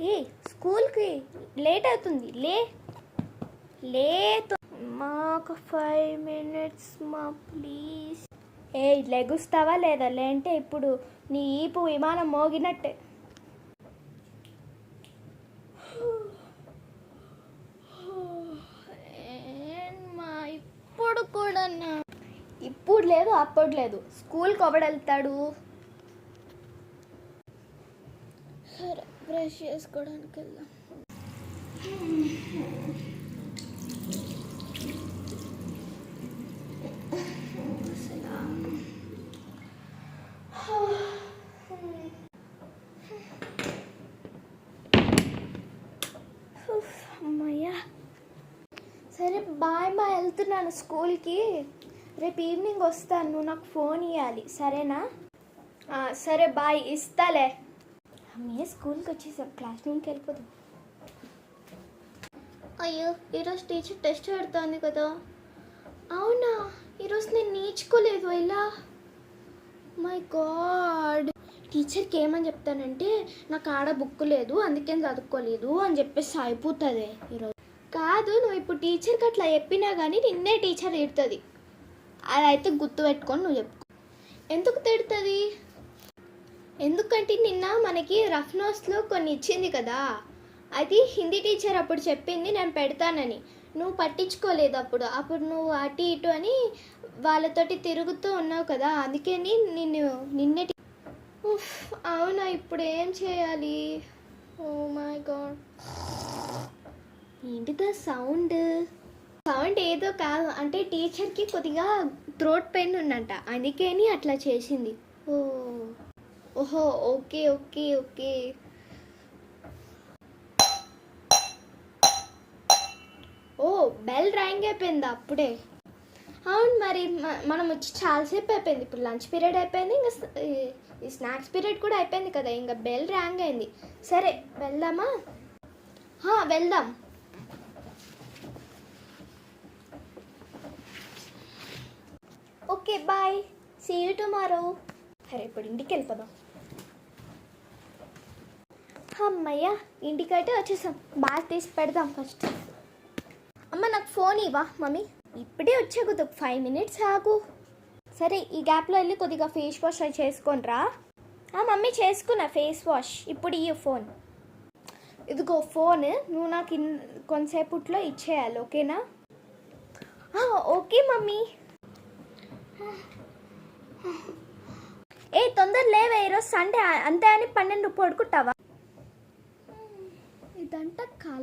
ఏ స్కూల్కి లేట్ అవుతుంది, లే లే మాకు 5 minutes మా ప్లీజ్. ఏ లెగుస్తావా లేదా? లేంటే ఇప్పుడు నీ ఈపు విమానం మోగినట్టే. మా ఇప్పుడు కూడా ఇప్పుడు లేదు అప్పుడు లేదు. స్కూల్కి ఒకడు వెళ్తాడు. సరే బ్రష్ చేసుకోవడానికి వెళ్దాం. అమ్మయ్యా. సరే బాయ్ మా, వెళ్తున్నాను స్కూల్కి. రేపు ఈవినింగ్ వస్తాను, నువ్వు నాకు ఫోన్ ఇవ్వాలి సరేనా? సరే బాయ్, ఇస్తాలే. అమ్మయ్య స్కూల్కి వచ్చేసాం, క్లాస్ రూమ్కి వెళ్ళిపోదాం. అయ్యో ఈరోజు టీచర్ టెస్ట్ పెడుతుంది కదా. అవునా, ఈరోజు నేను నేర్చుకోలేదు. ఎలా? My God. టీచర్కి ఏమని చెప్తానంటే నాకు ఆడ బుక్ లేదు అందుకే చదువుకోలేదు అని చెప్పేసి అయిపోతుంది ఈరోజు. కాదు, నువ్వు ఇప్పుడు టీచర్కి అట్లా చెప్పినా కానీ నిన్నే టీచర్ తిడుతుంది. అదైతే గుర్తుపెట్టుకొని నువ్వు చెప్పు. ఎందుకు తిడుతుంది? ఎందుకంటే నిన్న మనకి రఫ్ నోట్స్లో కొన్ని ఇచ్చింది కదా, అది హిందీ టీచర్ అప్పుడు చెప్పింది నేను పెడతానని. నువ్వు పట్టించుకోలేదు. అప్పుడు నువ్వు అటు ఇటు అని వాళ్ళతోటి తిరుగుతూ ఉన్నావు కదా, అందుకే నిన్నే. అవునా, ఇప్పుడు ఏం చేయాలి? Oh my God. ఏంటిదా సౌండ్? ఏదో కాదు, అంటే టీచర్కి కొద్దిగా థ్రోట్ పెయిన్ ఉందంట, అందుకని అట్లా చేసింది. ఓహో ఓకే ఓకే ఓకే. ఓ బెల్ ర్యాంగ్ అయిపోయిందా అప్పుడే? అవును మరి, మనం వచ్చి చాలాసేపు అయిపోయింది. ఇప్పుడు లంచ్ పీరియడ్ అయిపోయింది, ఇంకా ఈ స్నాక్స్ పీరియడ్ కూడా అయిపోయింది కదా, ఇంకా బెల్ ర్యాంగ్ అయింది. సరే వెళ్దామా? వెళ్దాం. Okay bye, see you tomorrow. సరే ఇప్పుడు ఇంటికి వెళ్ళిపోదాం. అమ్మయ్య ఇంటికైతే వచ్చేసాం. బాగా తీసి పెడదాం ఫస్ట్. అమ్మ నాకు ఫోన్ ఇవ్వా మమ్మీ? ఇప్పుడే వచ్చే కొద్ది 5 minutes ఆగు. సరే ఈ గ్యాప్లో వెళ్ళి కొద్దిగా ఫేస్ వాష్ అవి చేసుకొని రా. మమ్మీ చేసుకున్నా ఫేస్ వాష్. ఇప్పుడు ఈ ఫోన్ ఇదిగో ఫోన్, నువ్వు నాకు కొంతసేపట్లో ఇచ్చేయాలి ఓకేనా? Okay mummy. తొందర లేవే, ఈరోజు సండే అంతే అని 12 పడుకుంటావా? ఇదంతా కాలం.